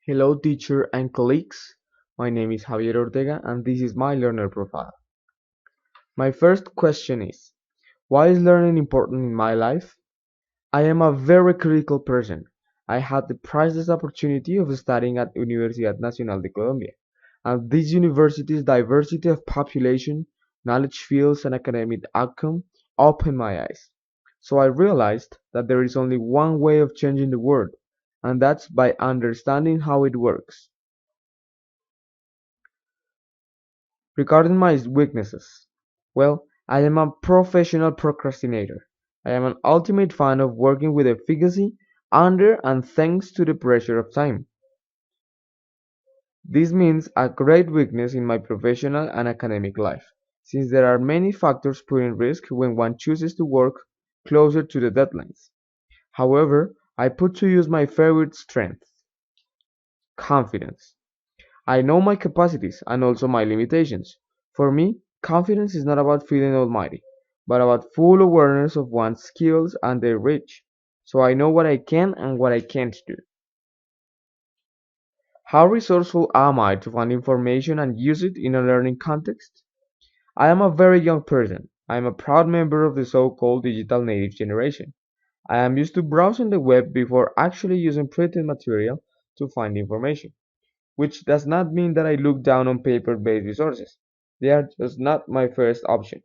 Hello teacher and colleagues, my name is Javier Ortega and this is my learner profile. My first question is, why is learning important in my life? I am a very critical person. I had the priceless opportunity of studying at Universidad Nacional de Colombia, and this university's diversity of population, knowledge fields and academic outcome opened my eyes. So I realized that there is only one way of changing the world, and that's by understanding how it works. Regarding my weaknesses, well, I am a professional procrastinator. I am an ultimate fan of working with efficacy under and thanks to the pressure of time. This means a great weakness in my professional and academic life, since there are many factors put in risk when one chooses to work closer to the deadlines. However, I put to use my favorite strength, confidence. I know my capacities and also my limitations. For me, confidence is not about feeling almighty, but about full awareness of one's skills and their reach. So I know what I can and what I can't do. How resourceful am I to find information and use it in a learning context? I am a very young person. I am a proud member of the so-called digital native generation. I am used to browsing the web before actually using printed material to find information, which does not mean that I look down on paper-based resources. They are just not my first option.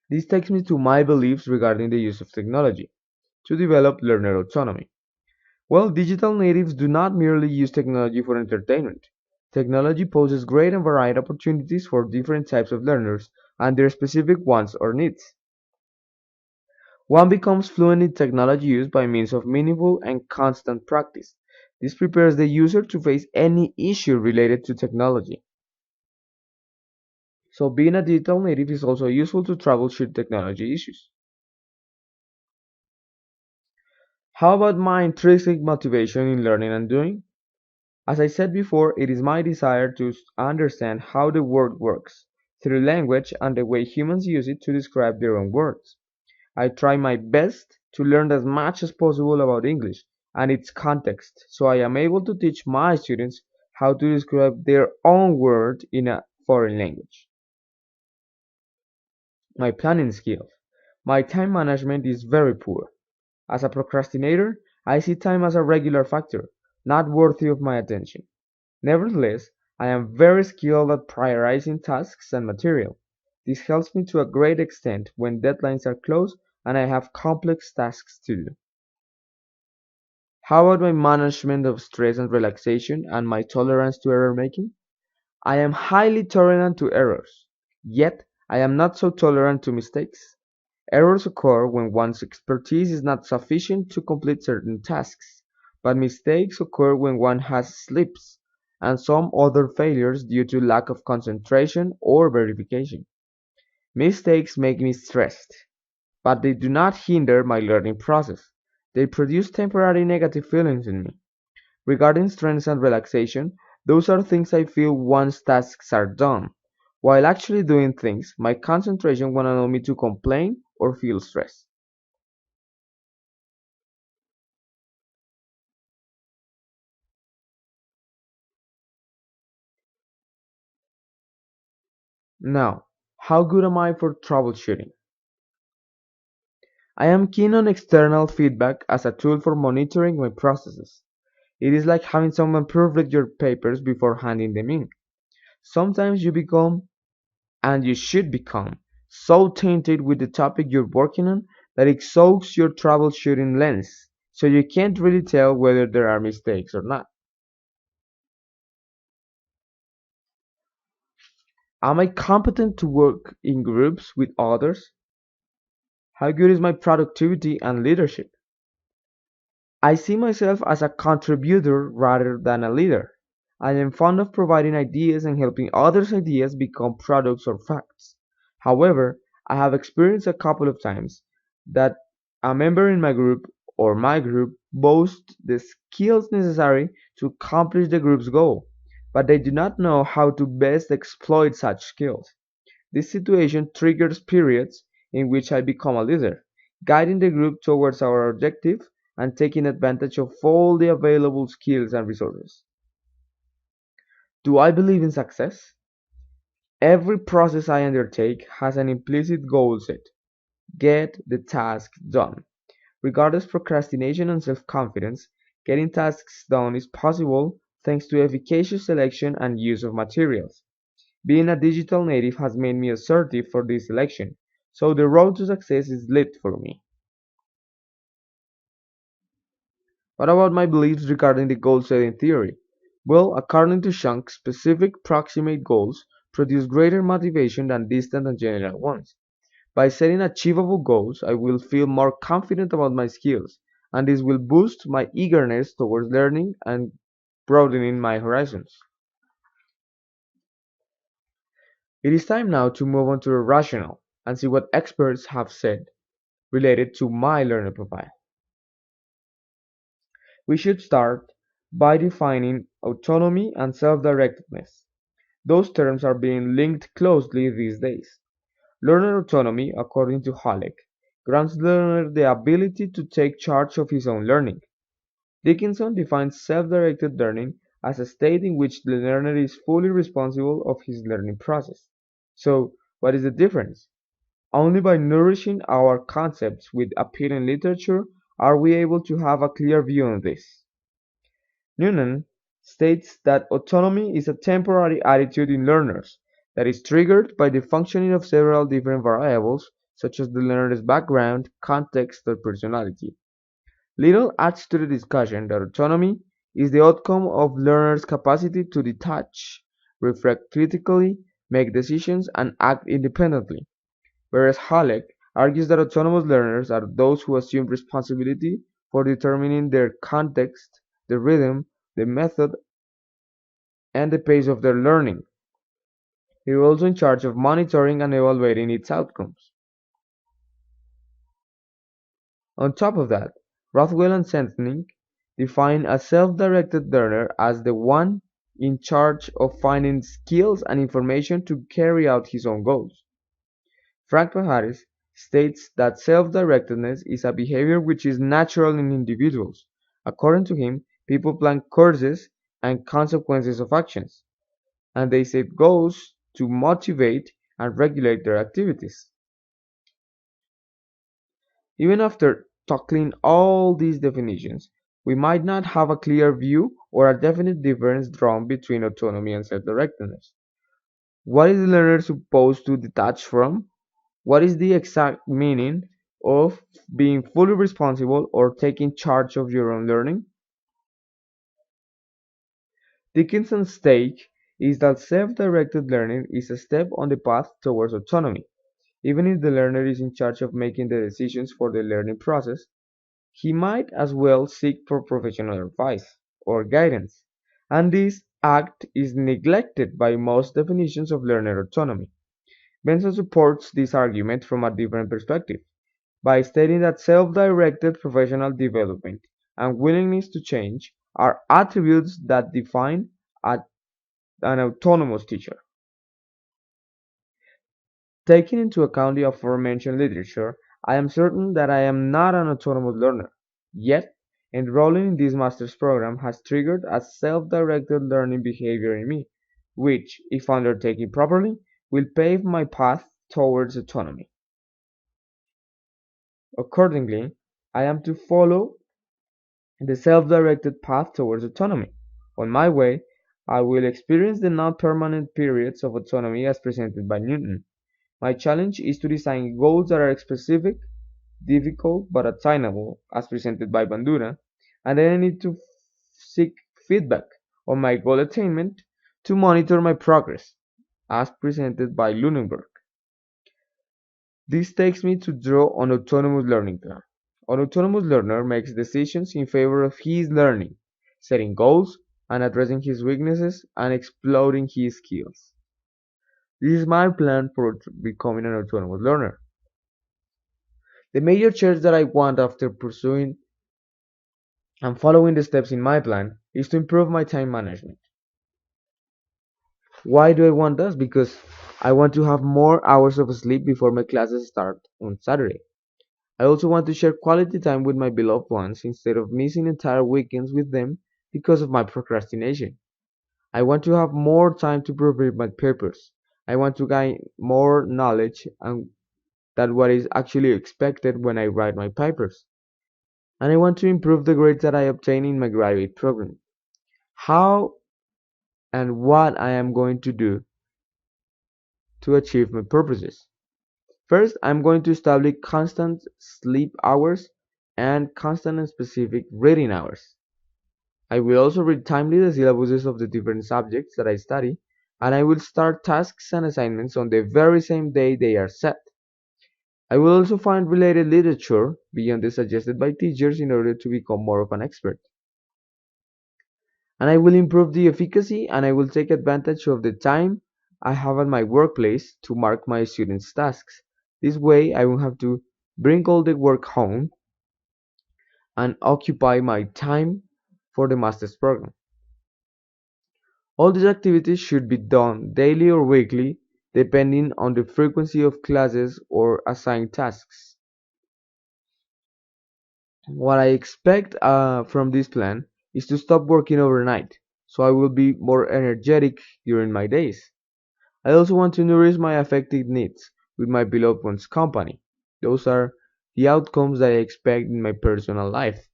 This takes me to my beliefs regarding the use of technology to develop learner autonomy. Well, digital natives do not merely use technology for entertainment. Technology poses great and varied opportunities for different types of learners and their specific wants or needs. One becomes fluent in technology use by means of meaningful and constant practice. This prepares the user to face any issue related to technology. So being a digital native is also useful to troubleshoot technology issues. How about my intrinsic motivation in learning and doing? As I said before, it is my desire to understand how the world works through language and the way humans use it to describe their own words. I try my best to learn as much as possible about English and its context so I am able to teach my students how to describe their own word in a foreign language. My planning skills. My time management is very poor. As a procrastinator, I see time as a regular factor, not worthy of my attention. Nevertheless, I am very skilled at prioritizing tasks and material. This helps me to a great extent when deadlines are close and I have complex tasks to do. How about my management of stress and relaxation and my tolerance to error making? I am highly tolerant to errors, yet I am not so tolerant to mistakes. Errors occur when one's expertise is not sufficient to complete certain tasks, but mistakes occur when one has slips and some other failures due to lack of concentration or verification. Mistakes make me stressed, but they do not hinder my learning process. They produce temporary negative feelings in me. Regarding stress and relaxation, those are things I feel once tasks are done. While actually doing things, my concentration won't allow me to complain or feel stress. Now, how good am I for troubleshooting? I am keen on external feedback as a tool for monitoring my processes. It is like having someone proofread your papers before handing them in. Sometimes you become, and you should become, so tainted with the topic you're working on that it soaks your troubleshooting lens, so you can't really tell whether there are mistakes or not. Am I competent to work in groups with others? How good is my productivity and leadership? I see myself as a contributor rather than a leader. I am fond of providing ideas and helping others' ideas become products or facts. However, I have experienced a couple of times that a member in my group or my group boasts the skills necessary to accomplish the group's goal, but they do not know how to best exploit such skills. This situation triggers periods in which I become a leader, guiding the group towards our objective and taking advantage of all the available skills and resources. Do I believe in success? Every process I undertake has an implicit goal set: get the task done. Regardless procrastination and self-confidence, getting tasks done is possible thanks to efficacious selection and use of materials. Being a digital native has made me assertive for this selection, so the road to success is lit for me. What about my beliefs regarding the goal setting theory? Well, according to Shank, specific proximate goals produce greater motivation than distant and general ones. By setting achievable goals, I will feel more confident about my skills, and this will boost my eagerness towards learning and broadening my horizons. It is time now to move on to the rational and see what experts have said related to my learner profile. We should start by defining autonomy and self-directedness. Those terms are being linked closely these days. Learner autonomy, according to Halleck, grants the learner the ability to take charge of his own learning. Dickinson defines self-directed learning as a state in which the learner is fully responsible of his learning process. So, what is the difference? Only by nourishing our concepts with appealing literature are we able to have a clear view on this. Noonan states that autonomy is a temporary attitude in learners that is triggered by the functioning of several different variables such as the learner's background, context, or personality. Little adds to the discussion that autonomy is the outcome of learners' capacity to detach, reflect critically, make decisions, and act independently, whereas Halleck argues that autonomous learners are those who assume responsibility for determining their context, the rhythm, the method, and the pace of their learning. They are also in charge of monitoring and evaluating its outcomes. On top of that, Rothwell and Sentening define a self-directed learner as the one in charge of finding skills and information to carry out his own goals. Frank Pajares states that self-directedness is a behavior which is natural in individuals. According to him, people plan courses and consequences of actions, and they set goals to motivate and regulate their activities. Even after tackling all these definitions, we might not have a clear view or a definite difference drawn between autonomy and self-directedness. What is the learner supposed to detach from? What is the exact meaning of being fully responsible or taking charge of your own learning? Dickinson's take is that self-directed learning is a step on the path towards autonomy. Even if the learner is in charge of making the decisions for the learning process, he might as well seek for professional advice or guidance, and this act is neglected by most definitions of learner autonomy. Benson supports this argument from a different perspective by stating that self-directed professional development and willingness to change are attributes that define an autonomous teacher. Taking into account the aforementioned literature, I am certain that I am not an autonomous learner. Yet, enrolling in this master's program has triggered a self-directed learning behavior in me, which, if undertaken properly, will pave my path towards autonomy. Accordingly, I am to follow the self-directed path towards autonomy. On my way, I will experience the non-permanent periods of autonomy as presented by Newton. My challenge is to design goals that are specific, difficult but attainable, as presented by Bandura, and then I need to seek feedback on my goal attainment to monitor my progress, as presented by Lunenburg. This takes me to draw an autonomous learning plan. An autonomous learner makes decisions in favor of his learning, setting goals and addressing his weaknesses and exploring his skills. This is my plan for becoming an autonomous learner. The major change that I want after pursuing and following the steps in my plan is to improve my time management. Why do I want this? Because I want to have more hours of sleep before my classes start on Saturday. I also want to share quality time with my beloved ones instead of missing entire weekends with them because of my procrastination. I want to have more time to prepare my papers. I want to gain more knowledge and than what is actually expected when I write my papers. And I want to improve the grades that I obtain in my graduate program. How and what I am going to do to achieve my purposes. First, I'm going to establish constant sleep hours and constant and specific reading hours. I will also read timely the syllabuses of the different subjects that I study, and I will start tasks and assignments on the very same day they are set. I will also find related literature beyond the suggested by teachers in order to become more of an expert. And I will improve the efficacy and I will take advantage of the time I have at my workplace to mark my students' tasks. This way, I won't have to bring all the work home and occupy my time for the master's program. All these activities should be done daily or weekly, depending on the frequency of classes or assigned tasks. What I expect from this plan is to stop working overnight, so I will be more energetic during my days. I also want to nourish my affective needs with my beloved one's company. Those are the outcomes that I expect in my personal life.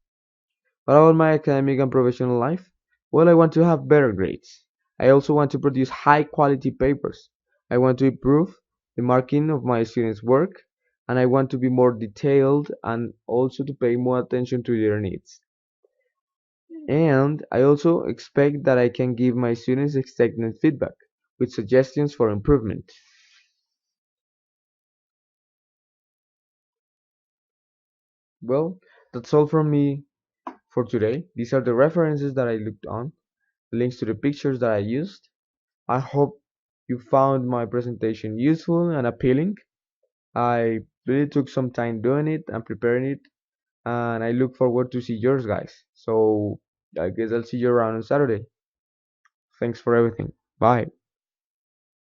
What about my academic and professional life? Well, I want to have better grades. I also want to produce high quality papers. I want to improve the marking of my students' work, and I want to be more detailed and also to pay more attention to their needs. And I also expect that I can give my students excellent feedback with suggestions for improvement. Well, that's all from me for today. These are the references that I looked on, links to the pictures that I used. I hope you found my presentation useful and appealing. I really took some time doing it and preparing it, and I look forward to see yours, guys. So I guess I'll see you around on Saturday. Thanks for everything. Bye.